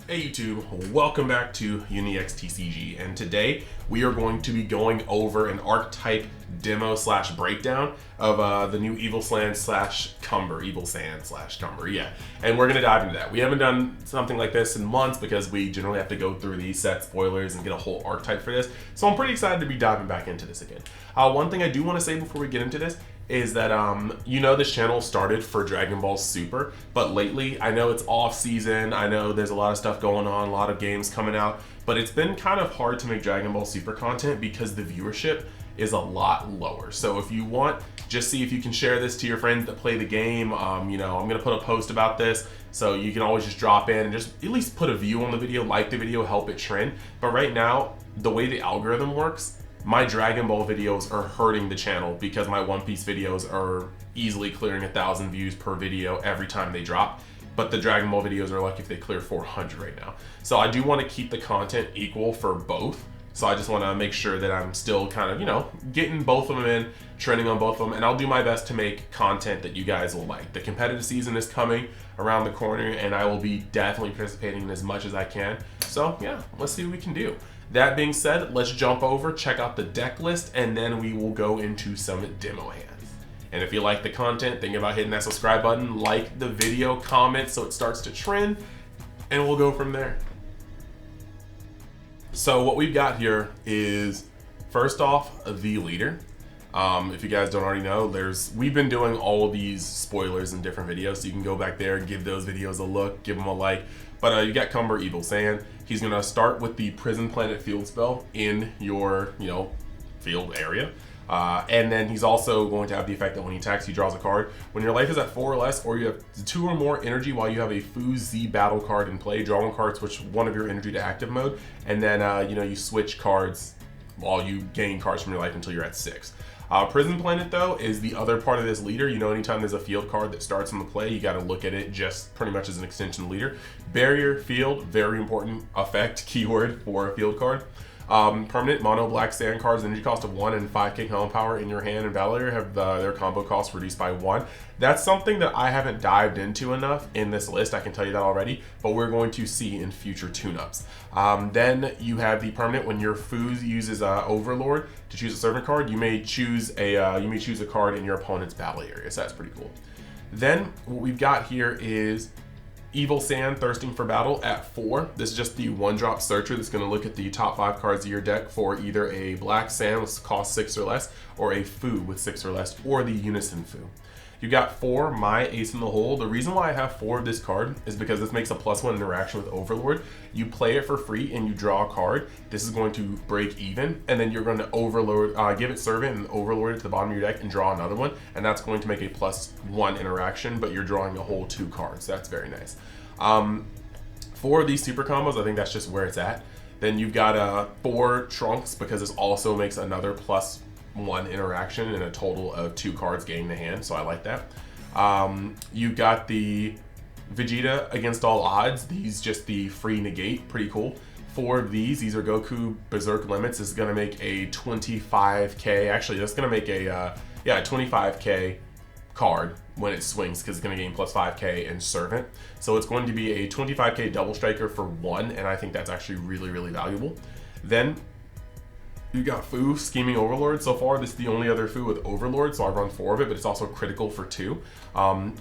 Hey YouTube, welcome back to UniXTCG, and today we are going to be going over an archetype demo slash breakdown of the new Evil Sand slash Cumber, yeah, and we're going to dive into that. We haven't done something like this in months because we generally have to go through these set spoilers and get a whole archetype for this, so I'm pretty excited to be diving back into this again. One thing I do want to say before we get into this is that, this channel started for Dragon Ball Super, but lately, I know it's off season, I know there's a lot of stuff going on, a lot of games coming out, but it's been kind of hard to make Dragon Ball Super content because the viewership is a lot lower. So if you want, just see if you can share this to your friends that play the game. I'm gonna put a post about this, so you can always just drop in and just at least put a view on the video, like the video, help it trend. But right now, the way the algorithm works, my Dragon Ball videos are hurting the channel because my One Piece videos are easily clearing 1,000 views per video every time they drop. But the Dragon Ball videos are lucky if they clear 400 right now. So I do want to keep the content equal for both. So I just want to make sure that I'm still kind of, getting both of them in, trending on both of them. And I'll do my best to make content that you guys will like. The competitive season is coming around the corner, and I will be definitely participating in as much as I can. So yeah, let's see what we can do. That being said, let's jump over, check out the deck list, and then we will go into some demo hands. And if you like the content, think about hitting that subscribe button, like the video, comment so it starts to trend, and we'll go from there. So what we've got here is, first off, the leader. If you guys don't already know, we've been doing all of these spoilers in different videos, so you can go back there, give those videos a look, give them a like. But you got Cumber Evil Sand. He's gonna start with the Prison Planet field spell in your, field area. And then he's also going to have the effect that when he attacks, he draws a card. When your life is at 4 or less, or you have 2 or more energy while you have a Fu Z battle card in play, draw one card, switch one of your energy to active mode, and then you switch cards while you gain cards from your life until you're at 6. Prison Planet, though, is the other part of this leader. Anytime there's a field card that starts in the play, you got to look at it just pretty much as an extension of the leader. Barrier Field, very important effect, keyword for a field card. Permanent mono black sand cards, energy cost of 1 and 5k home power in your hand and battle area have their combo cost reduced by 1. That's something that I haven't dived into enough in this list, I can tell you that already, but we're going to see in future tune-ups. Then you have the permanent. When your Foos uses Overlord to choose a servant card, you may choose a card in your opponent's battle area, so that's pretty cool. Then what we've got here is Evil Sand, Thirsting for Battle at 4. This is just the 1-drop searcher that's going to look at the top 5 cards of your deck for either a black sand with cost 6 or less, or a Fu with 6 or less, or the Unison Fu. You got 4, My Ace in the Hole. The reason why I have 4 of this card is because this makes a +1 interaction with Overlord. You play it for free and you draw a card. This is going to break even, and then you're going to Overlord, give it Servant and Overlord it to the bottom of your deck and draw another one, and that's going to make a +1 interaction, but you're drawing a whole 2 cards. That's very nice. For these super combos, I think that's just where it's at. Then you've got 4 Trunks, because this also makes another +1 interaction and a total of 2 cards gaining the hand, so I like that. You got the Vegeta Against All Odds. These just the free negate, pretty cool. 4 of these are Goku Berserk Limits. This is going to make a 25k, actually that's going to make a 25k card when it swings, because it's going to gain +5k and Servant. So it's going to be a 25k double striker for 1, and I think that's actually really, really valuable. Then you got Fu, Scheming Overlord. So far, this is the only other Fu with Overlord, so I've run 4 of it, but it's also critical for 2.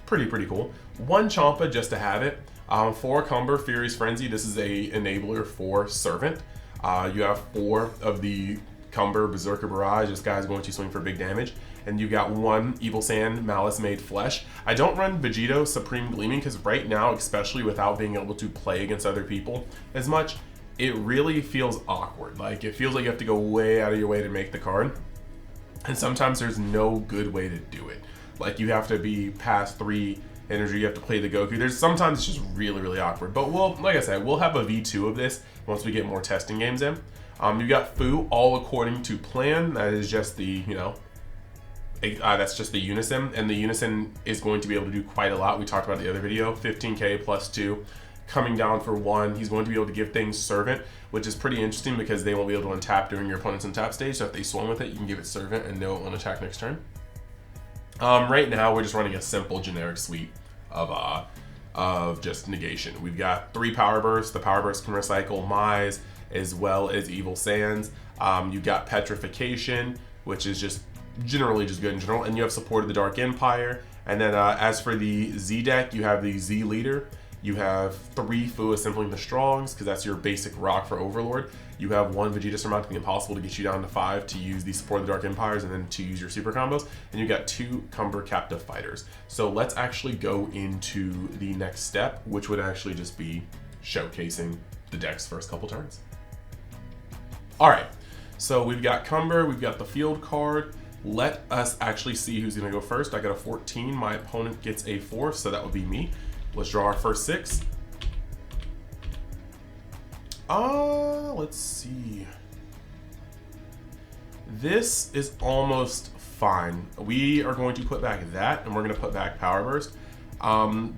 Pretty cool. 1 Champa just to have it. 4 Cumber, Furious Frenzy. This is a enabler for Servant. You have 4 of the Cumber, Berserker Barrage. This guy's going to swing for big damage. And you got 1 Evil Sand, Malice Made Flesh. I don't run Vegito Supreme Gleaming because right now, especially without being able to play against other people as much, it really feels awkward. Like, it feels like you have to go way out of your way to make the card. And sometimes there's no good way to do it. Like, you have to be past 3 energy, you have to play the Goku. Sometimes it's just really, really awkward. But like I said, we'll have a V2 of this once we get more testing games in. You got Fu, All According to Plan. That is just the, that's just the Unison. And the Unison is going to be able to do quite a lot. We talked about the other video, 15k +2. Coming down for 1, he's going to be able to give things Servant, which is pretty interesting because they won't be able to untap during your opponent's untap stage. So if they swing with it, you can give it Servant and know it won't attack next turn. Right now, we're just running a simple generic suite of of just negation. We've got 3 Power Bursts. The Power Burst can recycle Mai's as well as Evil Saiyans. You've got Petrification, which is just generally just good in general, and you have Support of the Dark Empire. And then as for the Z deck, you have the Z Leader. You have 3 Fu Assembling the Strongs, because that's your basic rock for Overlord. You have 1 Vegeta Surmounting the Impossible to get you down to 5 to use the Support of the Dark Empires and then to use your super combos. And you got 2 Cumber Captive Fighters. So let's actually go into the next step, which would actually just be showcasing the deck's first couple turns. All right, so we've got Cumber, we've got the field card. Let us actually see who's gonna go first. I got a 14, my opponent gets a 4, so that would be me. Let's draw our first 6. Let's see. This is almost fine. We are going to put back that, and we're gonna put back Power Burst.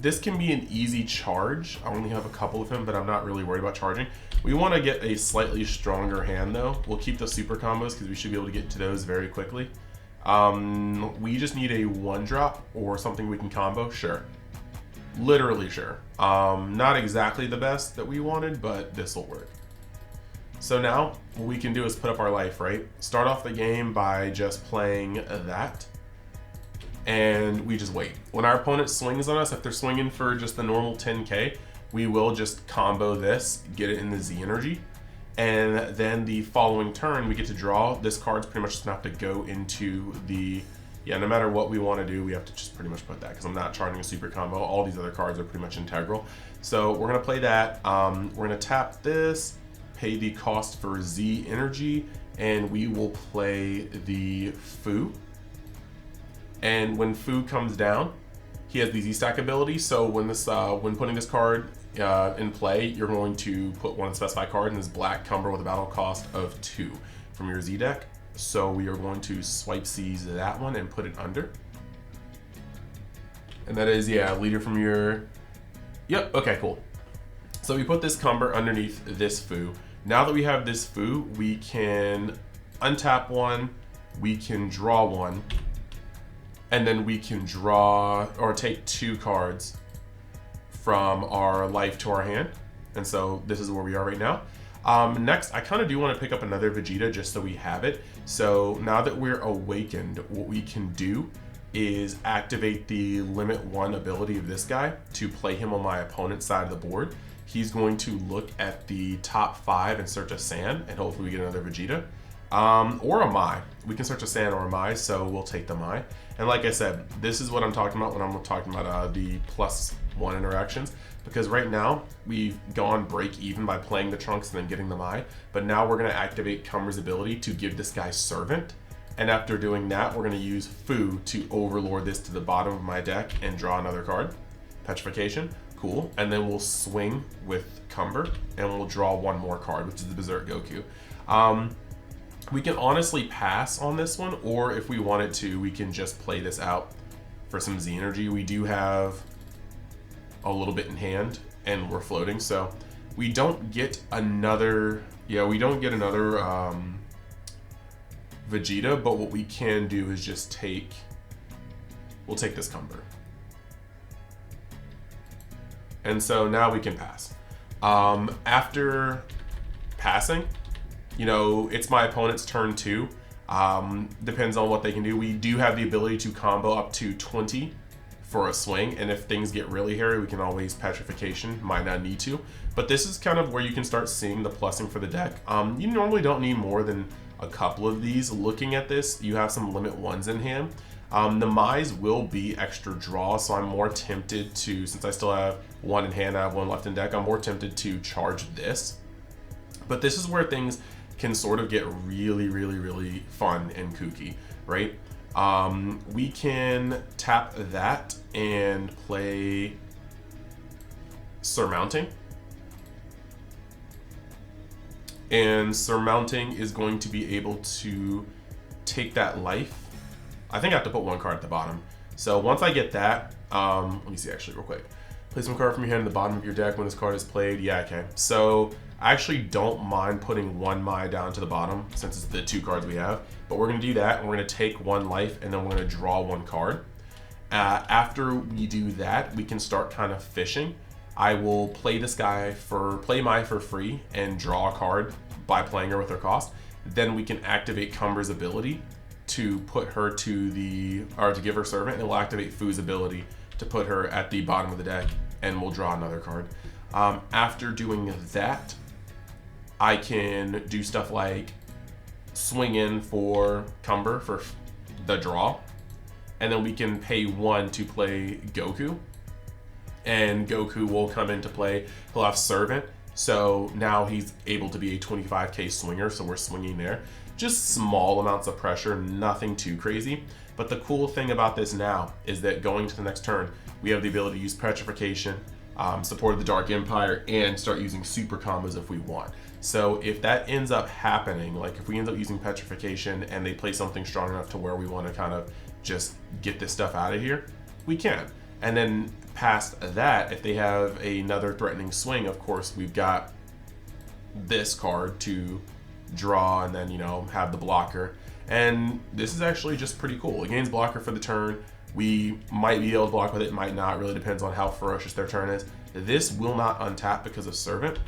This can be an easy charge. I only have a couple of him, but I'm not really worried about charging. We want to get a slightly stronger hand though. We'll keep the super combos because we should be able to get to those very quickly. We just need a 1-drop or something we can combo, sure. Literally sure. Not exactly the best that we wanted, but this will work. So now what we can do is put up our life, right? Start off the game by just playing that. And we just wait. When our opponent swings on us, if they're swinging for just the normal 10k, we will just combo this, get it in the Z energy. And then the following turn, we get to draw. This card's pretty much just gonna have to go into the, no matter what we want to do, we have to just pretty much put that, because I'm not charging a super combo. All these other cards are pretty much integral. So we're gonna play that. We're gonna tap this, pay the cost for Z energy, and we will play the Fu. And when Fu comes down, he has the Z-Stack ability. So when this, when putting this card in play, you're going to put one specified card in this black Cumber with a battle cost of 2 from your Z deck. So we are going to swipe seize that one and put it under. And that is, leader from your, yep, okay, cool. So we put this Cumber underneath this Fu. Now that we have this Fu, we can untap one, we can draw one, and then we can draw or take 2 cards from our life to our hand. And so this is where we are right now. Next, I kind of do want to pick up another Vegeta just so we have it. So now that we're awakened, what we can do is activate the limit 1 ability of this guy to play him on my opponent's side of the board. He's going to look at the top 5 and search a Saiyan, and hopefully we get another Vegeta. Or a Mai. We can search a Saiyan or a Mai, so we'll take the Mai. And like I said, this is what I'm talking about when I'm talking about the +1 interactions, because right now we've gone break even by playing the Trunks and then getting the Mai, but now we're going to activate Cumber's ability to give this guy Servant, and after doing that, we're going to use Fu to overlord this to the bottom of my deck and draw another card. Petrification, cool, and then we'll swing with Cumber and we'll draw 1 more card, which is the Berserk Goku. We can honestly pass on this one, or if we wanted to, we can just play this out for some Z energy. We do have a little bit in hand and we're floating, so we don't get another, Vegeta, but what we can do is just we'll take this Cumber. And so now we can pass. After passing, it's my opponent's turn too. Depends on what they can do. We do have the ability to combo up to 20 for a swing, and if things get really hairy, we can always Petrification, might not need to. But this is kind of where you can start seeing the plussing for the deck. You normally don't need more than a couple of these. Looking at this, you have some limit 1s in hand. The Mai's will be extra draw, so I'm more tempted to, since I still have 1 in hand, I have 1 left in deck, I'm more tempted to charge this. But this is where things can sort of get really, really, really fun and kooky, right? We can tap that and play Surmounting. And Surmounting is going to be able to take that life. I think I have to put 1 card at the bottom. So once I get that, let me see actually real quick. Place 1 card from your hand at the bottom of your deck when this card is played. Yeah, okay. So I actually don't mind putting 1 Mai down to the bottom since it's the 2 cards we have. But we're going to do that, and we're going to take 1 life, and then we're going to draw 1 card. After we do that, we can start kind of fishing. I will play this guy play Mai for free and draw a card by playing her with her cost. Then we can activate Cumber's ability to put her to give her servant, and we'll activate Fu's ability to put her at the bottom of the deck, and we'll draw another card. After doing that, I can do stuff like swing in for Cumber for the draw, and then we can pay 1 to play Goku, and Goku will come into play. He'll have servant, so now he's able to be a 25k swinger, so we're swinging there. Just small amounts of pressure, nothing too crazy. But the cool thing about this now is that going to the next turn, we have the ability to use Petrification, support of the Dark Empire, and start using super combos if we want. So if that ends up happening, like if we end up using Petrification and they play something strong enough to where we want to kind of just get this stuff out of here, we can. And then past that, if they have another threatening swing, of course, we've got this card to draw and then, you know, have the blocker. And this is actually just pretty cool. It gains blocker for the turn. We might be able to block with it, might not. Really depends on how ferocious their turn is. This will not untap because of Servant,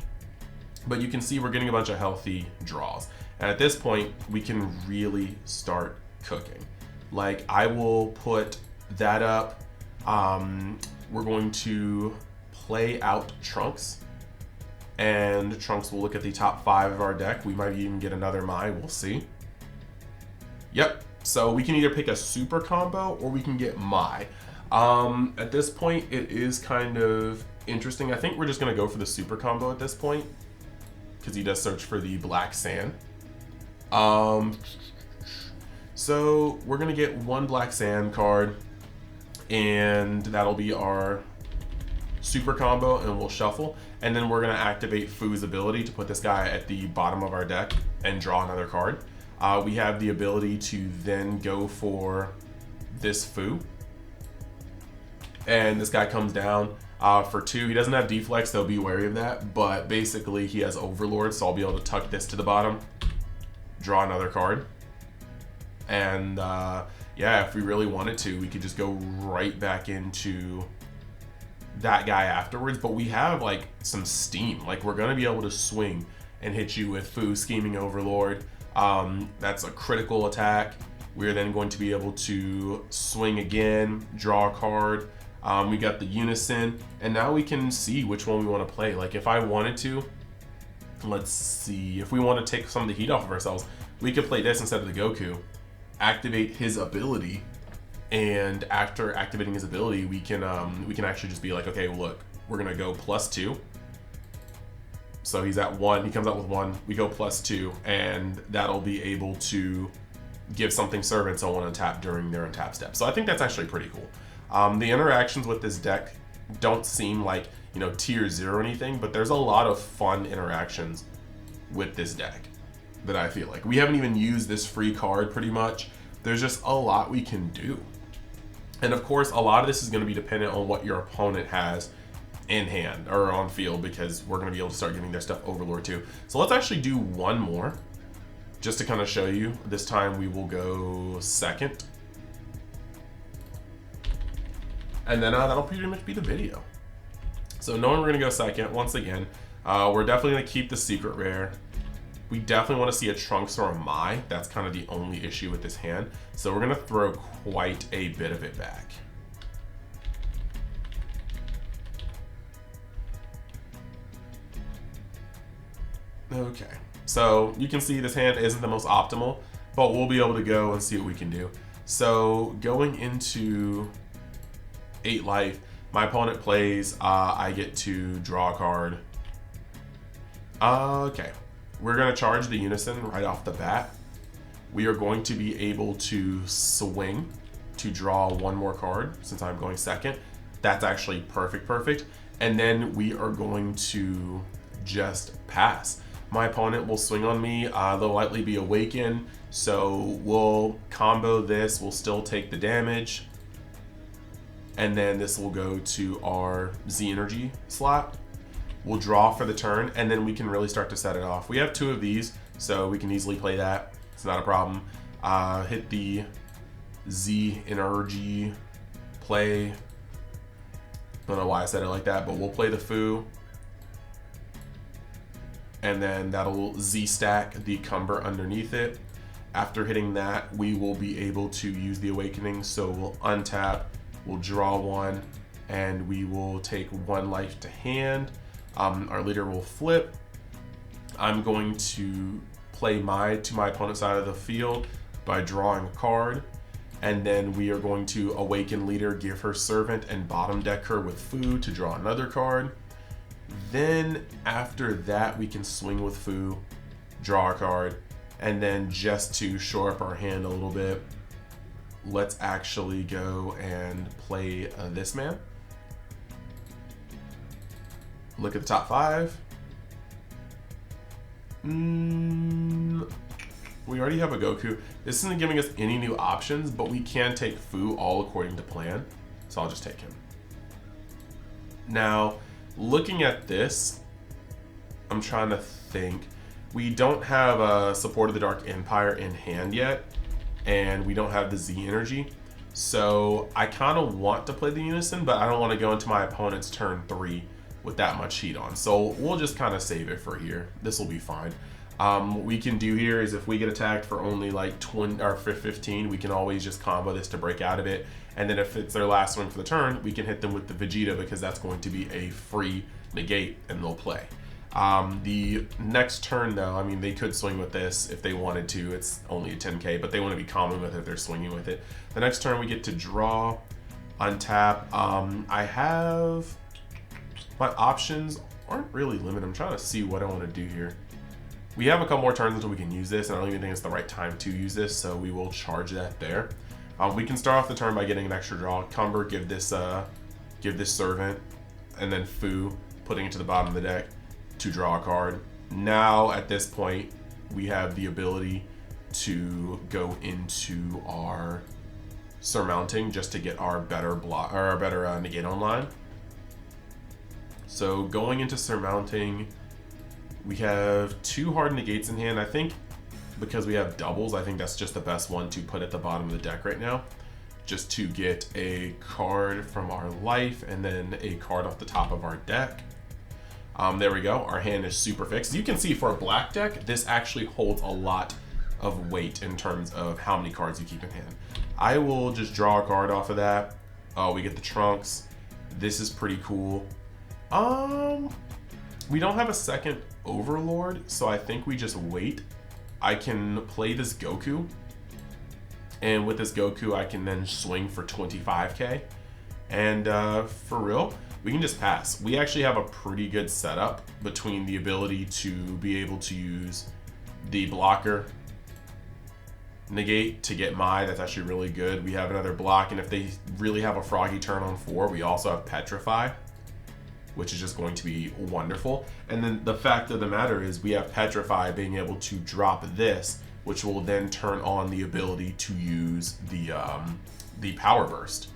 but you can see we're getting a bunch of healthy draws. And at this point, we can really start cooking. Like, I will put that up. We're going to play out Trunks, and Trunks will look at the top 5 of our deck. We might even get another Mai, we'll see. Yep, so we can either pick a super combo or we can get Mai. At this point, it is kind of interesting. I think we're just gonna go for the super combo at this point, because he does search for the Black Sand. So we're gonna get 1 Black Sand card, and that'll be our super combo, and we'll shuffle. And then we're gonna activate Fu's ability to put this guy at the bottom of our deck and draw another card. We have the ability to then go for this Fu. And this guy comes down for 2. He doesn't have deflex, so be wary of that. But basically he has Overlord, so I'll be able to tuck this to the bottom, draw another card. And yeah, if we really wanted to, we could just go right back into that guy afterwards. But we have like some steam. Like, we're gonna be able to swing and hit you with Fu Scheming Overlord. That's a critical attack. We're then going to be able to swing again, draw a card. We got the Unison, and now we can see which one we want to play. Like, if I wanted to, let's see, if we want to take some of the heat off of ourselves, we could play this instead of the Goku, activate his ability, and after activating his ability, we can actually just be like, okay, well, look, we're gonna go +2. So he's at 1, he comes out with 1, we go +2, and that'll be able to give something servant someone untap during their untap step. So I think that's actually pretty cool. The interactions with this deck don't seem like, you know, tier 0 or anything, but there's a lot of fun interactions with this deck that I feel like. We haven't even used this free card pretty much. There's just a lot we can do. And of course, a lot of this is going to be dependent on what your opponent has in hand or on field, because we're going to be able to start giving their stuff Overlord too. So let's actually do one more just to kind of show you. This time we will go second. And then that'll pretty much be the video. So knowing we're going to go second, once again, we're definitely going to keep the secret rare. We definitely want to see a Trunks or a Mai. That's kind of the only issue with this hand. So we're going to throw quite a bit of it back. Okay, so you can see this hand isn't the most optimal, but we'll be able to go and see what we can do. So going into 8 life, my opponent plays, I get to draw a card. Okay, we're gonna charge the Unison right off the bat. We are going to be able to swing to draw 1 more card since I'm going second. That's actually perfect. And then we are going to just pass. My opponent will swing on me, they'll likely be awakened, so we'll combo this, we'll still take the damage, and then this will go to our Z energy slot. We'll draw for the turn, and then we can really start to set it off. We have 2 of these, so we can easily play that. It's not a problem. Hit the Z energy play, I don't know why I said it like that, but we'll play the Fu. And then that'll Z-stack the Cumber underneath it. After hitting that, we will be able to use the Awakening. So we'll untap, we'll draw one, and we will take 1 life to hand. Our leader will flip. I'm going to play Mai to my opponent's side of the field by drawing a card. And then we are going to awaken leader, give her servant, and bottom deck her with Fu to draw another card. Then after that, we can swing with Fu, draw a card, and then just to shore up our hand a little bit, let's actually go and play this man. Look at the top 5. We already have a Goku. This isn't giving us any new options, but we can take Fu all according to plan. So I'll just take him. Now, looking at this, I'm trying to think. We don't have a Support of the Dark Empire in hand yet, and we don't have the Z energy. So I kind of want to play the Unison, but I don't want to go into my opponent's turn 3 with that much heat on. So we'll just kind of save it for here. This will be fine. What we can do here is if we get attacked for only like 20 or 15, we can always just combo this to break out of it. And then if it's their last swing for the turn, we can hit them with the Vegeta because that's going to be a free negate and they'll play. The next turn though, I mean, they could swing with this if they wanted to. It's only a 10k, but they want to be common with it if they're swinging with it. The next turn we get to draw, untap. I have, my options aren't really limited. I'm trying to see what I want to do here. We have a couple more turns until we can use this, and I don't even think it's the right time to use this, so we will charge that there. We can start off the turn by getting an extra draw. Cumber, give this servant, and then Fu, putting it to the bottom of the deck to draw a card. Now, at this point, we have the ability to go into our surmounting just to get our better block or our better negate online. So going into surmounting, we have 2 hard negates in hand. I think because we have doubles, I think that's just the best one to put at the bottom of the deck right now, just to get a card from our life and then a card off the top of our deck. There we go. Our hand is super fixed. As you can see, for a black deck, this actually holds a lot of weight in terms of how many cards you keep in hand. I will just draw a card off of that. We get the Trunks. This is pretty cool. We don't have a second Overlord, so I think we just wait. I can play this Goku, and with this Goku, I can then swing for 25k. And for real, we can just pass. We actually have a pretty good setup between the ability to be able to use the blocker negate to get Mai. That's actually really good. We have another block, and if they really have a froggy turn on 4, we also have Petrify, which is just going to be wonderful. And then the fact of the matter is we have Petrify being able to drop this, which will then turn on the ability to use the Power Burst.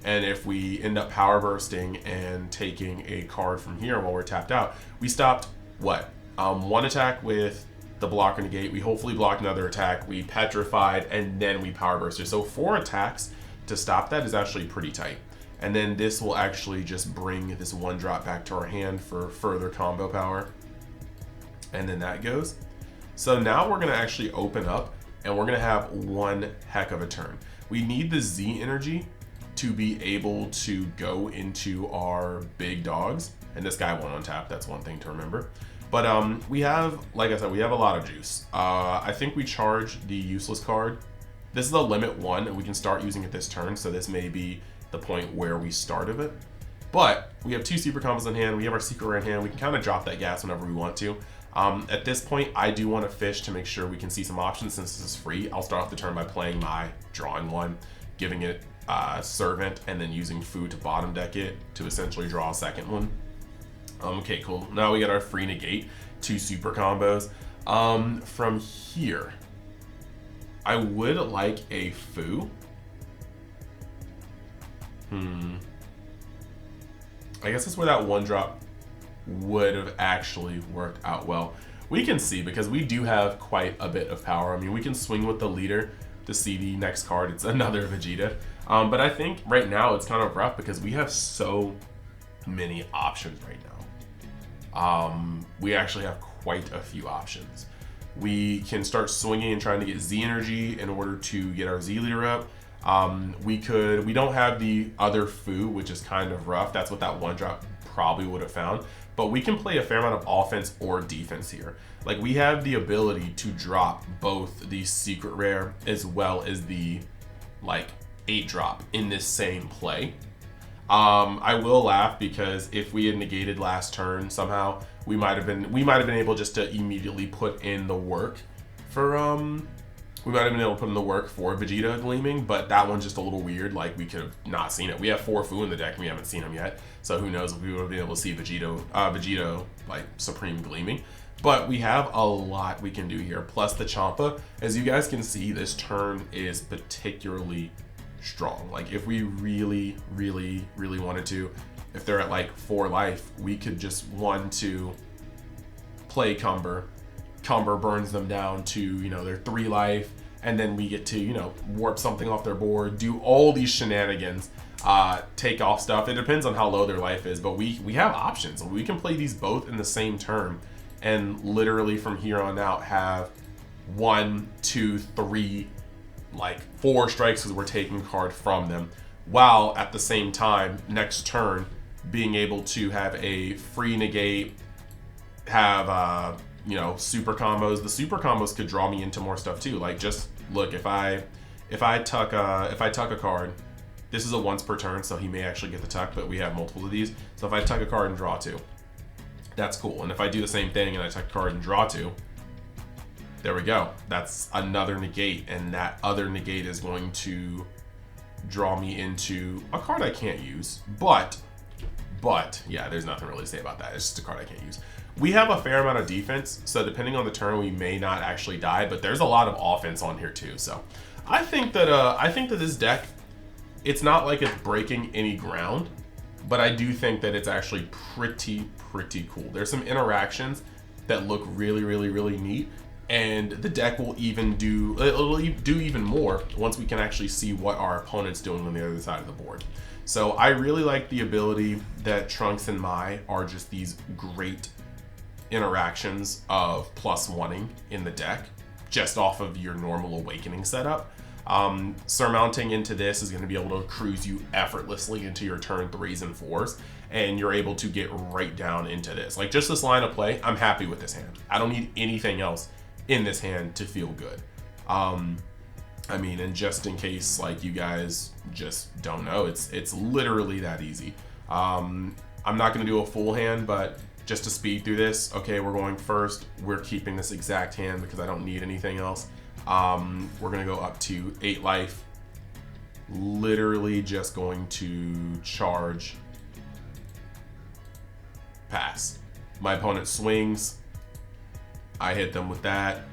And if we end up Power Bursting and taking a card from here while we're tapped out, we stopped what? 1 attack with the blocker negate. We hopefully blocked another attack. We petrified, and then we Power Bursted. So 4 attacks to stop that is actually pretty tight. And then this will actually just bring this 1 drop back to our hand for further combo power. And then that goes. So now we're gonna actually open up and we're gonna have one heck of a turn. We need the Z energy to be able to go into our big dogs. And this guy won't untap, that's one thing to remember. But we have, like I said, we have a lot of juice. I think we charge the useless card. This is the limit 1 and we can start using it this turn. So this may be the point where we started it, but we have 2 super combos in hand. We have our secret rare in hand. We can kind of drop that gas whenever we want to. At this point, I do want to fish to make sure we can see some options since this is free. I'll start off the turn by playing Mai, drawing 1, giving it servant, and then using Fu to bottom deck it to essentially draw a second one. Okay, cool. Now we got our free negate, 2 super combos. From here, I would like a Fu. I guess that's where that 1 drop would have actually worked out well. We can see because we do have quite a bit of power. I mean, we can swing with the leader to see the next card. It's another Vegeta. But I think right now it's kind of rough because we have so many options right now. We actually have quite a few options. We can start swinging and trying to get Z energy in order to get our Z leader up. We don't have the other Fu, which is kind of rough. That's what that one drop probably would have found. But we can play a fair amount of offense or defense here. Like, we have the ability to drop both the secret rare as well as the like 8 drop in this same play. I will laugh because if we had negated last turn somehow, we might have been able just to immediately put in the work for Vegeta gleaming, but that one's just a little weird. Like, we could have not seen it. We have 4 Fu in the deck and we haven't seen them yet, so who knows if we would have been able to see Vegeta like Supreme gleaming. But we have a lot we can do here, plus the Champa. As you guys can see, this turn is particularly strong. Like, if we really wanted to, if they're at like 4 life, we could just 1-2 play Cumber. Cumber burns them down to, you know, their 3 life, and then we get to, you know, warp something off their board, do all these shenanigans, take off stuff. It depends on how low their life is, but we have options. We can play these both in the same turn and literally from here on out have 1, 2, 3, like 4 strikes because we're taking card from them, while at the same time next turn being able to have a free negate, have you know, super combos. The super combos could draw me into more stuff too. Like, just look, if I tuck a card, this is a once per turn, so he may actually get the tuck, but we have multiple of these. So if I tuck a card and draw 2, that's cool. And if I do the same thing and I tuck a card and draw 2, there we go. That's another negate, and that other negate is going to draw me into a card I can't use. But yeah, there's nothing really to say about that. It's just a card I can't use. We have a fair amount of defense, so depending on the turn, we may not actually die, but there's a lot of offense on here too. So I think that this deck, it's not like it's breaking any ground, but I do think that it's actually pretty cool. There's some interactions that look really neat, and the deck will even do even more once we can actually see what our opponent's doing on the other side of the board. So I really like the ability that Trunks and Mai are just these great interactions of +1ing in the deck just off of your normal awakening setup. Surmounting into this is going to be able to cruise you effortlessly into your turn 3s and 4s, and you're able to get right down into this. Like, just this line of play, I'm happy with this hand. I don't need anything else in this hand to feel good. I mean, and just in case like you guys just don't know, it's literally that easy. I'm not going to do a full hand, but just to speed through this, okay, we're going first. We're keeping this exact hand because I don't need anything else. We're gonna go up to 8 life. Literally just going to charge, pass. My opponent swings. I hit them with that.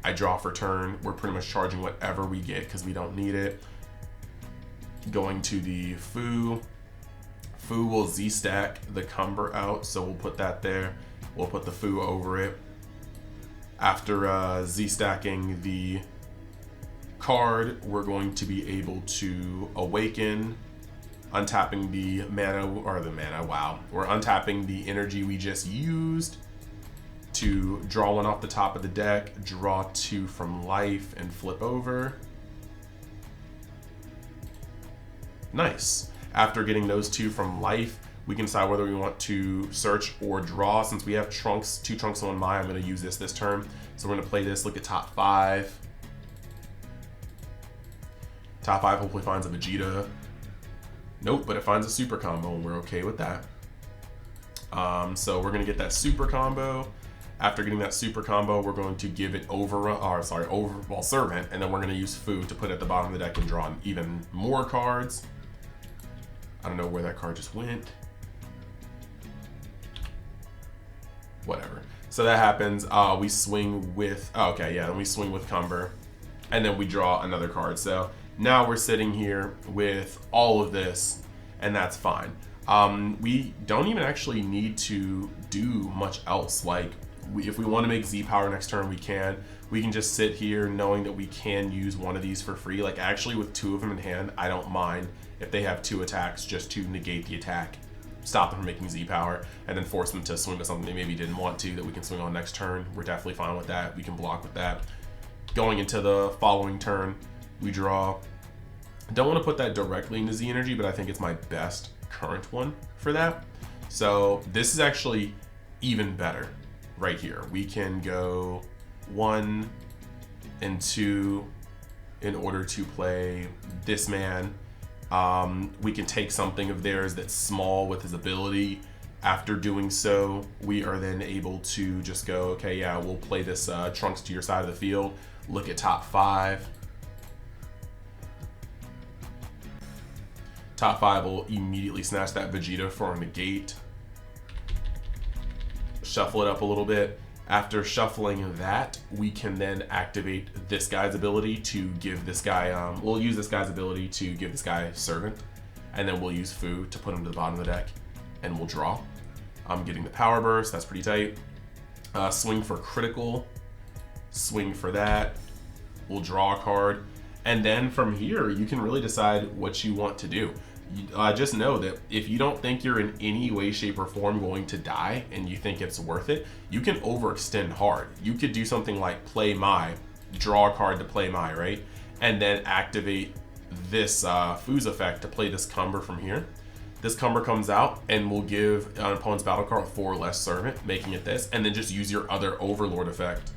I draw for turn. We're pretty much charging whatever we get because we don't need it. Going to the Fu. Fu will Z-stack the Cumber out, so we'll put that there. We'll put the Fu over it. After Z-stacking the card, we're going to be able to awaken, untapping the mana, wow. We're untapping the energy we just used to draw 1 off the top of the deck, draw 2 from life, and flip over. Nice. After getting those 2 from life, we can decide whether we want to search or draw. Since we have Trunks, 2 Trunks on Mai, I'm going to use this turn. So we're going to play this, look at top 5. Top 5 hopefully finds a Vegeta. Nope, but it finds a super combo, and we're okay with that. So we're going to get that super combo. After getting that super combo, we're going to give it Servant, and then we're going to use Fu to put it at the bottom of the deck and draw even more cards. I don't know where that card just went. Whatever. So that happens. We swing with, then we swing with Cumber, and then we draw another card. So now we're sitting here with all of this, and that's fine. We don't even actually need to do much else. Like, if we want to make Z power next turn, we can. we can just sit here knowing that we can use one of these for free. Like actually with 2 of them in hand, I don't mind if they have 2 attacks just to negate the attack, stop them from making Z power, and then force them to swing to something they maybe didn't want to that we can swing on next turn. We're definitely fine with that. We can block with that. Going into the following turn, we draw. I don't want to put that directly into Z energy, but I think it's my best current one for that. So this is actually even better right here. We can go 1 and 2 in order to play this man. We can take something of theirs that's small with his ability. After doing so, we are then able to just go, okay, yeah, we'll play this Trunks to your side of the field. Look at top 5. Top 5 will immediately snatch that Vegeta for a negate. Shuffle it up a little bit. After shuffling that, we can then activate this guy's ability to give this guy, we'll use this guy's ability to give this guy Servant, and then we'll use Fu to put him to the bottom of the deck, and we'll draw. I'm getting the Power Burst, that's pretty tight. Swing for critical, swing for that, we'll draw a card, and then from here, you can really decide what you want to do. Just know that if you don't think you're in any way, shape, or form going to die and you think it's worth it, you can overextend hard. You could do something like play Mai, draw a card to play Mai, right? And then activate this Fu's effect to play this Cumber from here. This Cumber comes out and will give an opponent's battle card 4 less Servant, making it this, and then just use your other Overlord effect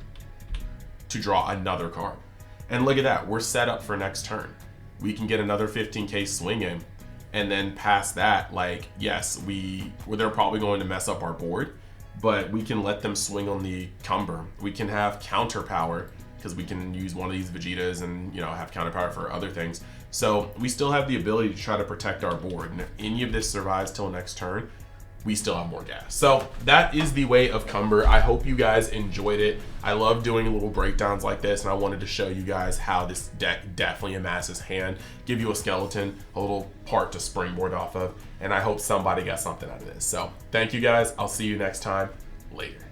to draw another card. And look at that, we're set up for next turn. We can get another 15k swing in. And then past that, like, yes, they're probably going to mess up our board, but we can let them swing on the Cumber. We can have counter power because we can use one of these Vegetas and, you know, have counter power for other things. So we still have the ability to try to protect our board. And if any of this survives till next turn, we still have more gas. So that is the way of Cumber. I hope you guys enjoyed it. I love doing little breakdowns like this, and I wanted to show you guys how this deck definitely amasses hand, give you a skeleton, a little part to springboard off of, and I hope somebody got something out of this. So thank you guys. I'll see you next time. Later.